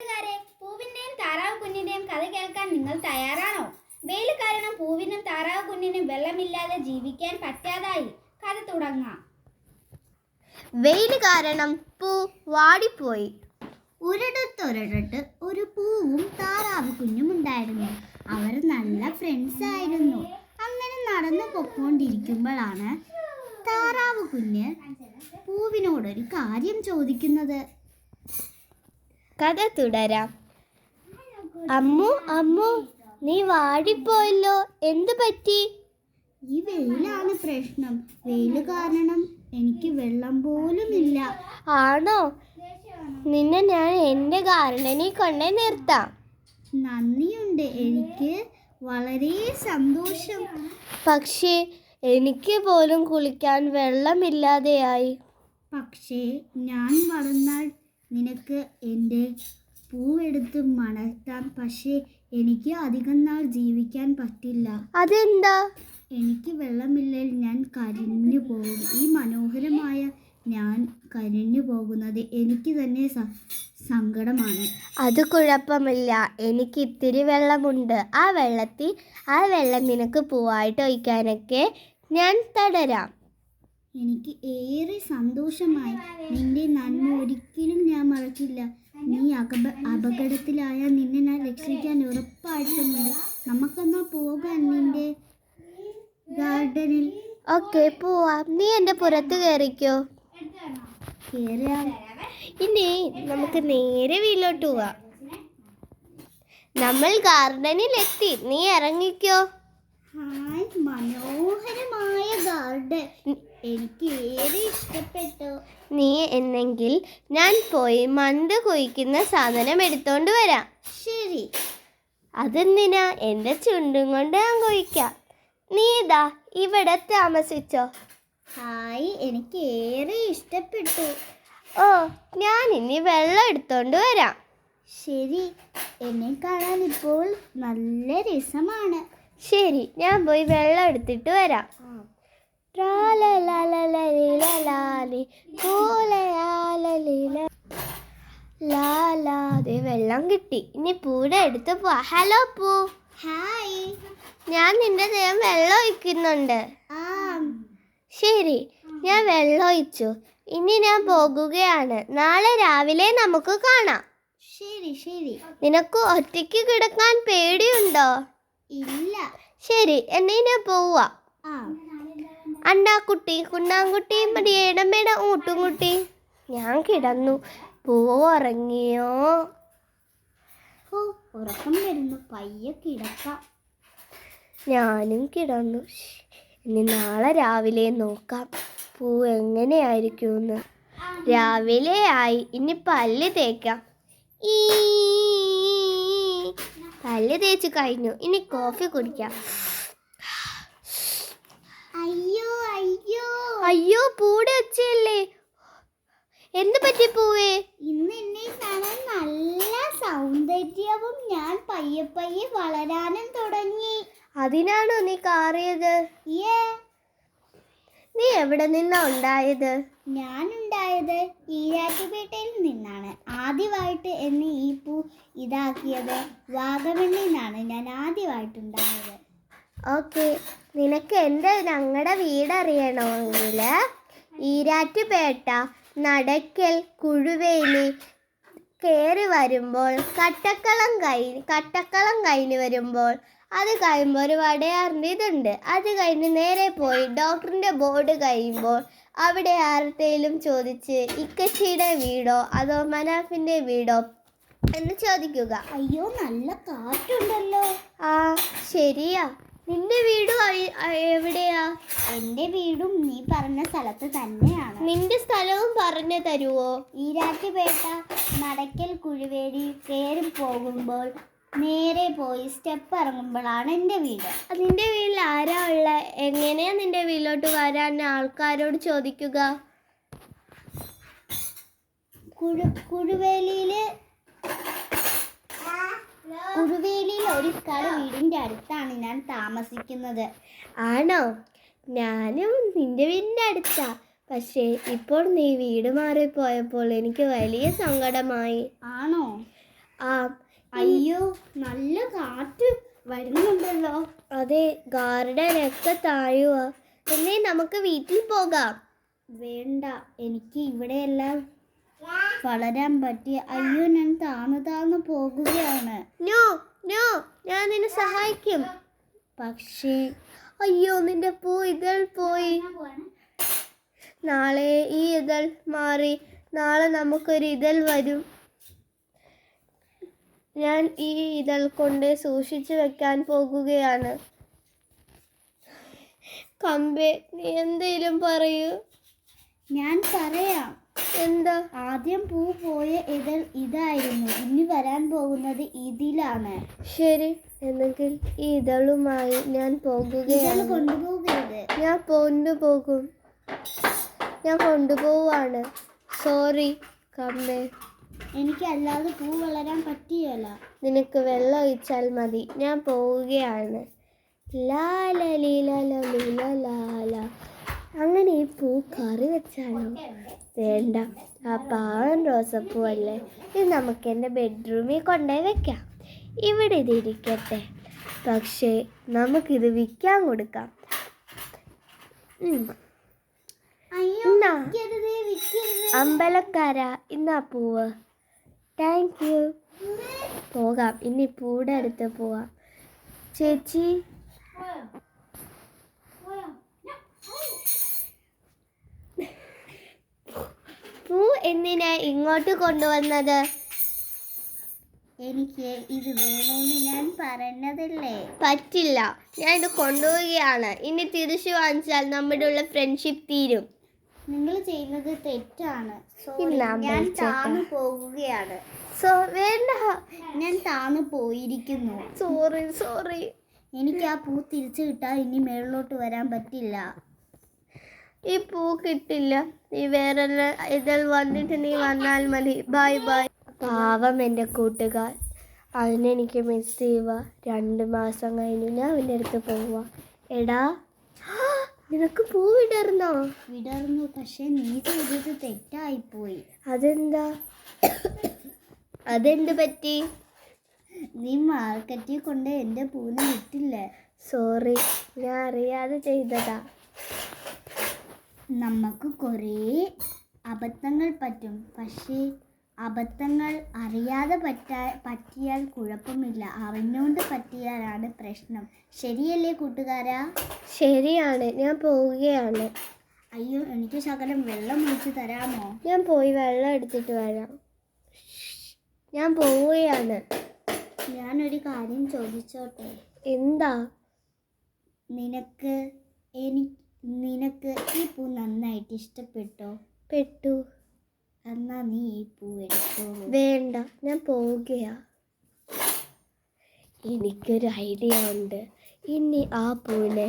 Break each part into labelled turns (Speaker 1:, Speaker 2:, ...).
Speaker 1: കൂട്ടുകാരെ, പൂവിന്റെയും താറാവ് കുഞ്ഞിന്റെയും കഥ കേൾക്കാൻ നിങ്ങൾ തയ്യാറാണോ? വെയിൽ കാരണം പൂവിനും താറാവ് കുഞ്ഞിനും വെള്ളമില്ലാതെ ജീവിക്കാൻ പറ്റാതായി. കഥ തുടങ്ങാം.
Speaker 2: വെയിൽ കാരണം പൂ വാടിപ്പോയി.
Speaker 1: ഒരിടത്തൊരിടത്ത് ഒരു പൂവും താറാവ് കുഞ്ഞും ഉണ്ടായിരുന്നു. അവർ നല്ല ഫ്രണ്ട്സ് ആയിരുന്നു. അങ്ങനെ നടന്നു പൊക്കോണ്ടിരിക്കുമ്പോഴാണ് താറാവ് കുഞ്ഞ് പൂവിനോടൊരു കാര്യം ചോദിക്കുന്നത്.
Speaker 2: കഥ തുടരാം. അമ്മു അമ്മു, നീ വാടിപ്പോയല്ലോ, എന്തു പറ്റി?
Speaker 1: ഈ വെയിലാണ് പ്രശ്നം. വെയിൽ കാരണം എനിക്ക് വെള്ളം പോലും ഇല്ല.
Speaker 2: ആണോ? നിന്നെ ഞാൻ എൻ്റെ ഗാർഡനിൽ കൊണ്ടേ നിർത്താം.
Speaker 1: നന്ദിയുണ്ട്, എനിക്ക് വളരെ സന്തോഷം.
Speaker 2: പക്ഷേ എനിക്ക് പോലും കുളിക്കാൻ വെള്ളമില്ലാതെയായി.
Speaker 1: പക്ഷേ ഞാൻ വളർന്നാൽ നിനക്ക് എൻ്റെ പൂവെടുത്ത് മണർത്താം. പക്ഷേ എനിക്ക് അധികം നാൾ ജീവിക്കാൻ പറ്റില്ല.
Speaker 2: അതെന്താ?
Speaker 1: എനിക്ക് വെള്ളമില്ലെങ്കിൽ ഞാൻ കരിഞ്ഞു പോകും. ഈ മനോഹരമായ ഞാൻ കരിഞ്ഞു പോകുന്നത് എനിക്ക് തന്നെ സങ്കടമാണ്.
Speaker 2: അത് കുഴപ്പമില്ല, എനിക്ക് ഇത്തിരി വെള്ളമുണ്ട്. ആ വെള്ളം നിനക്ക് പൂവായിട്ട് ഒഴിക്കാനൊക്കെ ഞാൻ തടരാം.
Speaker 1: എനിക്ക് ഏറെ സന്തോഷമായി. നിന്റെ നന്മ ഒരിക്കലും ഞാൻ മറക്കില്ല. നീ അപകടത്തിലായാൽ നിന്നെ ഞാൻ രക്ഷിക്കാൻ ഉറപ്പായിട്ടുണ്ട്. നമുക്കെന്നാ പോകാൻ നിന്റെ ഗാർഡനിൽ.
Speaker 2: ഓക്കെ, പോവാം. നീ എൻ്റെ പുറത്ത് കയറിക്കോ. ഇനി നമുക്ക് നേരെ വീട്ടിലോട്ട് പോവാം. നമ്മൾ ഗാർഡനിൽ എത്തി, നീ ഇറങ്ങിക്കോ.
Speaker 1: ഹായ്, മനോഹരമായ ഗാർഡൻ, എനിക്ക് ഏറെ ഇഷ്ടപ്പെട്ടു.
Speaker 2: നീ എന്നെങ്കിൽ ഞാൻ പോയി മന്ത് കുഴിക്കുന്ന സാധനം എടുത്തോണ്ട് വരാം.
Speaker 1: ശരി.
Speaker 2: അതെന്തിനാ? എൻ്റെ ചുണ്ടും കൊണ്ട് ഞാൻ കുഴിക്കാം. നീ ഇതാ ഇവിടെ താമസിച്ചോ.
Speaker 1: ഹായ്, എനിക്ക് ഏറെ ഇഷ്ടപ്പെട്ടു.
Speaker 2: ഓ, ഞാൻ ഇനി വെള്ളം എടുത്തോണ്ട് വരാം.
Speaker 1: ശരി, എന്നെ കാണാൻ ഇപ്പോൾ നല്ല രസമാണ്.
Speaker 2: ശരി, ഞാൻ പോയി വെള്ളം എടുത്തിട്ട് വരാം. വെള്ളം കിട്ടി. ഇനി പൂടെ എടുത്ത് പോവാ. ഹലോ പൂ.
Speaker 1: ഹായ്.
Speaker 2: ഞാൻ നിന്റെ ദേഹം വെള്ളം ഒഴിക്കുന്നുണ്ട്. ശരി, ഞാൻ വെള്ളം ഒഴിച്ചു. ഇനി ഞാൻ പോകുകയാണ്. നാളെ രാവിലെ നമുക്ക് കാണാം.
Speaker 1: ശരി ശരി.
Speaker 2: നിനക്ക് ഒറ്റയ്ക്ക് കിടക്കാൻ പേടിയുണ്ടോ?
Speaker 1: ഇല്ല.
Speaker 2: ശരി, എന്നെ ഞാൻ പോവാ. അണ്ടാക്കുട്ടി, കുണ്ണാൻകുട്ടി, മടിയേടമേട ഊട്ടുംകുട്ടി. ഞാൻ കിടന്നു. പൂവ് ഉറങ്ങിയോ?
Speaker 1: ഉറക്കം വരുന്നു, പയ്യെ കിടക്കാം.
Speaker 2: ഞാനും കിടന്നു. ഇനി നാളെ രാവിലെ നോക്കാം പൂ എങ്ങനെയായിരിക്കുമെന്ന്. രാവിലെ ആയി, ഇനി പല്ല് തേക്കാം. പല്ല് തേച്ച് കഴിഞ്ഞു, ഇനി കോഫി കുടിക്കാം.
Speaker 1: അയ്യോ അയ്യോ
Speaker 2: അയ്യോ, പൂടെ ഒച്ചയല്ലേ? എന്ത് പറ്റി പൂവേ?
Speaker 1: ഇന്ന് എന്നെ കാണാൻ നല്ല സൗന്ദര്യവും ഞാൻ പയ്യെ പയ്യെ വളരാനും തുടങ്ങി.
Speaker 2: അതിനാണോ നീ കാറിയത്? നീ എവിടെ നിന്നാ ഉണ്ടായത്?
Speaker 1: ഞാനുണ്ടായത് ഈരാറ്റുപേട്ടയിൽ നിന്നാണ്. ആദ്യമായിട്ട് എന്നെ ഈ പൂ ഇതാക്കിയത് വാഗമണ്ണിൽ നിന്നാണ് ഞാൻ ആദ്യമായിട്ടുണ്ടായത്.
Speaker 2: ഓക്കെ, നിനക്ക് ഞങ്ങളുടെ വീടറിയണമെങ്കിൽ ഈരാറ്റുപേട്ട നടക്കൽ കുഴുവേലി കയറി വരുമ്പോൾ കട്ടക്കളം കഴിഞ്ഞ് വരുമ്പോൾ അത് കഴിയുമ്പോൾ ഒരു വടയാറിൻ്റെ ഇതുണ്ട്. അത് കഴിഞ്ഞ് നേരെ പോയി ഡോക്ടറിൻ്റെ ബോർഡ് കഴിയുമ്പോൾ അവിടെ ആരുടെയും ചോദിച്ച് ഇക്കച്ചിയുടെ വീടോ അതോ മനാഫിൻ്റെ വീടോ എന്ന് ചോദിക്കുക.
Speaker 1: അയ്യോ, നല്ല കാറ്റുണ്ടല്ലോ.
Speaker 2: ആ, ശരിയാ. നിന്റെ വീടും എവിടെയാ?
Speaker 1: എൻ്റെ വീടും നീ പറഞ്ഞ സ്ഥലത്ത് തന്നെയാണ്.
Speaker 2: നിന്റെ സ്ഥലവും പറഞ്ഞു തരുവോ?
Speaker 1: ഈരാറ്റുപേട്ട നടക്കൽ കുഴുവേലി കയറി പോകുമ്പോൾ നേരെ പോയി സ്റ്റെപ്പ് ഇറങ്ങുമ്പോഴാണ് എൻ്റെ വീട്.
Speaker 2: നിന്റെ വീട്ടിൽ ആരാ ഉള്ള? എങ്ങനെയാ നിന്റെ വീട്ടിലോട്ട് വരാൻ ആൾക്കാരോട് ചോദിക്കുക?
Speaker 1: കുഴുവേലിയിൽ ഒരു കട വീടിൻ്റെ അടുത്താണ് ഞാൻ താമസിക്കുന്നത്.
Speaker 2: ആണോ? ഞാനും നിന്റെ വീടിൻ്റെ അടുത്താ. പക്ഷേ ഇപ്പോൾ നീ വീട് മാറിപ്പോയപ്പോൾ എനിക്ക് വലിയ സങ്കടമായി.
Speaker 1: ആണോ? അയ്യോ, നല്ല കാറ്റ് വരുന്നുണ്ടല്ലോ.
Speaker 2: അതെ, ഗാർഡനൊക്കെ താഴുക. എന്നേ നമുക്ക് വീട്ടിൽ പോകാം.
Speaker 1: വേണ്ട, എനിക്ക് ഇവിടെയെല്ലാം വളരാൻ പറ്റിയ. അയ്യോ, ഞാൻ താന്നു പോകുകയാണ്.
Speaker 2: നോ നോ, ഞാൻ നിന്നെ സഹായിക്കും.
Speaker 1: പക്ഷേ
Speaker 2: അയ്യോ, നിന്റെ പൂ ഇതൾ പോയി. നാളെ ഈ ഇതൾ മാറി, നാളെ നമുക്കൊരു ഇതൾ വരും. ഞാൻ ഈ ഇതൾ കൊണ്ട് സൂക്ഷിച്ചു വെക്കാൻ പോകുകയാണ്. കമ്പേ, നീ എന്തേലും പറയൂ.
Speaker 1: ഞാൻ പറയാം.
Speaker 2: എന്താ?
Speaker 1: ആദ്യം പൂ പോയ ഇതൾ ഇതായിരുന്നു. ഇനി വരാൻ പോകുന്നത് ഇതിലാണ്.
Speaker 2: ശരി, എന്നെങ്കിൽ ഈ ഇതളുമായി ഞാൻ പോകുകയാണ്.
Speaker 1: കൊണ്ടുപോകരുത്.
Speaker 2: ഞാൻ കൊണ്ടുപോവാണ്. സോറി കമ്പേ.
Speaker 1: എനിക്കല്ലാതെ പൂ വളരാൻ പറ്റിയല്ല.
Speaker 2: നിനക്ക് വെള്ളം ഒഴിച്ചാൽ മതി. ഞാൻ പോവുകയാണ്. ലാല. അങ്ങനെ ഈ പൂ കറി വെച്ചാലോ? വേണ്ട, ആ പാവൻ റോസപ്പൂ അല്ലേ. ഇത് നമുക്ക് എൻ്റെ ബെഡ്റൂമിൽ കൊണ്ടുപോയി വെക്കാം. ഇവിടെ ഇതിരിക്കട്ടെ. പക്ഷേ നമുക്കിത് വിൽക്കാൻ കൊടുക്കാം. എന്നാ അമ്പലക്കാര, ഇന്നാ പൂവ്. Thank you. പോകാം, ഇനി പൂടെ അടുത്ത് പോവാം. ചേച്ചി, പൂ എന്തിനാ ഇങ്ങോട്ട് കൊണ്ടുവന്നത്?
Speaker 1: എനിക്ക് ഇത് വേണമെന്ന് ഞാൻ പറഞ്ഞതല്ലേ.
Speaker 2: പറ്റില്ല, ഞാൻ ഇത് കൊണ്ടുപോവുകയാണ്. ഇനി തിരിച്ചു വാങ്ങിച്ചാൽ നമ്മുടെ ഉള്ള ഫ്രണ്ട്ഷിപ്പ് തീരും.
Speaker 1: നിങ്ങൾ ചെയ്യുന്നത് തെറ്റാണ്.
Speaker 2: ഇല്ല,
Speaker 1: ഞാൻ താന്നു പോകുകയാണ്.
Speaker 2: വേണ്ട,
Speaker 1: ഞാൻ താന്നു പോയിരിക്കുന്നു.
Speaker 2: സോറി.
Speaker 1: എനിക്ക് ആ പൂ തിരിച്ചു കിട്ടാൻ ഇനി മേളിലോട്ട് വരാൻ പറ്റില്ല.
Speaker 2: ഈ പൂ കിട്ടില്ല. നീ വേറെ ഇതിൽ വന്നിട്ട് നീ വന്നാൽ മതി. ബൈ. പാവം എൻ്റെ കൂട്ടുകാർ, അതിനെനിക്ക് മിസ് ചെയ്യുക. 2 മാസം കഴിഞ്ഞ് ഞാൻ അവൻ്റെ അടുത്ത് പോവുക. എടാ, നിനക്ക് പൂ വിടർന്നു.
Speaker 1: പക്ഷെ നീ ചെയ്തത് തെറ്റായിപ്പോയി.
Speaker 2: അതെന്താ? അതെന്ത് പറ്റി?
Speaker 1: നീ മാർക്കറ്റിൽ കൊണ്ട് എൻ്റെ പൂവിനെ വിട്ടില്ലേ?
Speaker 2: സോറി, ഞാൻ അറിയാതെ ചെയ്തതാ.
Speaker 1: നമുക്ക് കുറേ അബദ്ധങ്ങൾ പറ്റും. പക്ഷേ അബദ്ധങ്ങൾ അറിയാതെ പറ്റിയാൽ കുഴപ്പമില്ല. അറിഞ്ഞുകൊണ്ട് പറ്റിയാലാണ് പ്രശ്നം. ശരിയല്ലേ കൂട്ടുകാരാ?
Speaker 2: ശരിയാണ്. ഞാൻ പോവുകയാണ്.
Speaker 1: അയ്യോ, എനിക്ക് ശകലം വെള്ളം ഒഴിച്ച് തരാമോ?
Speaker 2: ഞാൻ പോയി വെള്ളം എടുത്തിട്ട് വരാം. ഞാൻ പോവുകയാണ്.
Speaker 1: ഞാനൊരു കാര്യം ചോദിച്ചോട്ടെ?
Speaker 2: എന്താ?
Speaker 1: നിനക്ക് ഈ പൂ നന്നായിട്ട് ഇഷ്ടപ്പെട്ടോ?
Speaker 2: പെട്ടു.
Speaker 1: എന്നാ നീ ഈ പൂ എടുത്തോളൂ.
Speaker 2: വേണ്ട, ഞാൻ പോവുകയാ. എനിക്കൊരു ഐഡിയ ഉണ്ട്. ഇനി ആ പൂവിനെ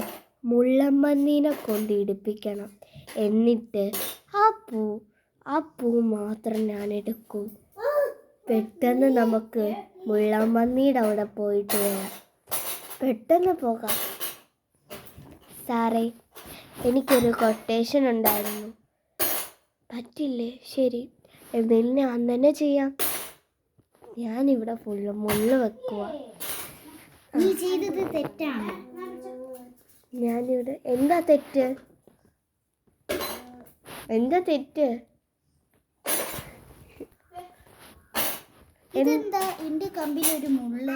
Speaker 2: മുള്ളമ്പന്നീനെ കൊണ്ട് ഇടിപ്പിക്കണം. എന്നിട്ട് ആ പൂ മാത്രം ഞാൻ എടുക്കും. പെട്ടെന്ന് നമുക്ക് മുള്ളമ്പന്നിയുടെ അവിടെ പോയിട്ട് വരാം. പെട്ടെന്ന് പോകാം. സാറേ, എനിക്കൊരു കൊട്ടേഷൻ ഉണ്ടായിരുന്നു. പറ്റില്ലേ? ശരി, എന്തെങ്കിലും ഞാൻ തന്നെ ചെയ്യാം. ഞാനിവിടെ ഫുള്ള് മുള്ള് വെക്കുക.
Speaker 1: നീ ചെയ്തത് തെറ്റാണ്.
Speaker 2: ഞാനിവിടെ എന്താ തെറ്റ്?
Speaker 1: ഇതെന്താ എന്റെ കമ്പിൽ ഒരു മുള്ള?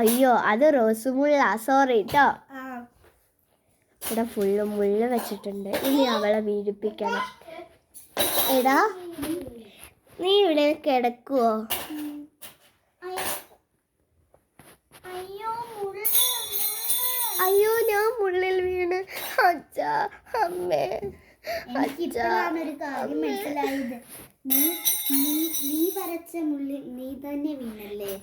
Speaker 2: അയ്യോ, അത് റോസ് മുള്ള. സോറി കേട്ടോ. ഇവിടെ ഫുള്ള് മുള്ള വെച്ചിട്ടുണ്ട്. ഇനി അവളെ വീഴിപ്പിക്കണം. എടാ, നീ ഇവിടെ കിടക്കുവോ? അയ്യോ, ഞാൻ മുള്ളിൽ വീണ്. അച്ഛാ, അമ്മേ.
Speaker 1: എനിക്കിപ്പോഴാണ് ഒരു കാര്യം മനസ്സിലായത്. നീ വരച്ച മുള്ളിൽ നീ തന്നെ വീണല്ലേ?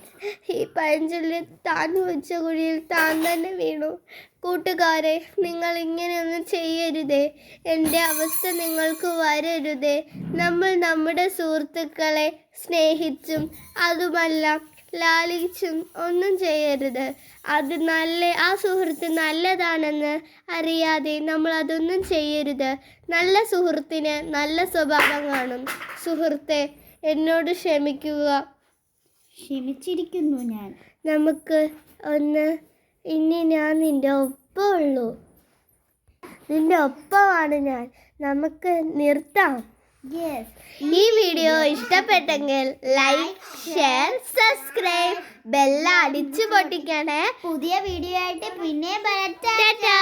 Speaker 2: ഈ പഴഞ്ചൊല്ല് താൻ വെച്ച കുഴിയിൽ താൻ തന്നെ വീണു. കൂട്ടുകാരെ, നിങ്ങൾ ഇങ്ങനെയൊന്നും ചെയ്യരുതേ. എൻ്റെ അവസ്ഥ നിങ്ങൾക്ക് വരരുതേ. നമ്മൾ നമ്മുടെ സുഹൃത്തുക്കളെ സ്നേഹിച്ചും അതുമല്ല ലാളിച്ചും ഒന്നും ചെയ്യരുത്. ആ സുഹൃത്ത് നല്ലതാണെന്ന് അറിയാതെ നമ്മൾ അതൊന്നും ചെയ്യരുത്. നല്ല സുഹൃത്തിന് നല്ല സ്വഭാവം കാണും. സുഹൃത്തെ, എന്നോട് ക്ഷമിക്കുക.
Speaker 1: ക്ഷമിച്ചിരിക്കുന്നു ഞാൻ.
Speaker 2: നമുക്ക് ഒന്ന് ഇനി ഞാൻ നിന്റെ ഒപ്പമുള്ളൂ, നിന്റെ ഒപ്പമാണ് ഞാൻ. നമുക്ക് നിർത്താം. ഈ വീഡിയോ ഇഷ്ടപ്പെട്ടെങ്കിൽ ലൈക്ക്, ഷെയർ, സബ്സ്ക്രൈബ്, ബെല്ല അടിച്ചു പൊട്ടിക്കണേ.
Speaker 1: പുതിയ വീഡിയോ ആയിട്ട് പിന്നെ വരട്ടെ.
Speaker 2: ടാറ്റാ.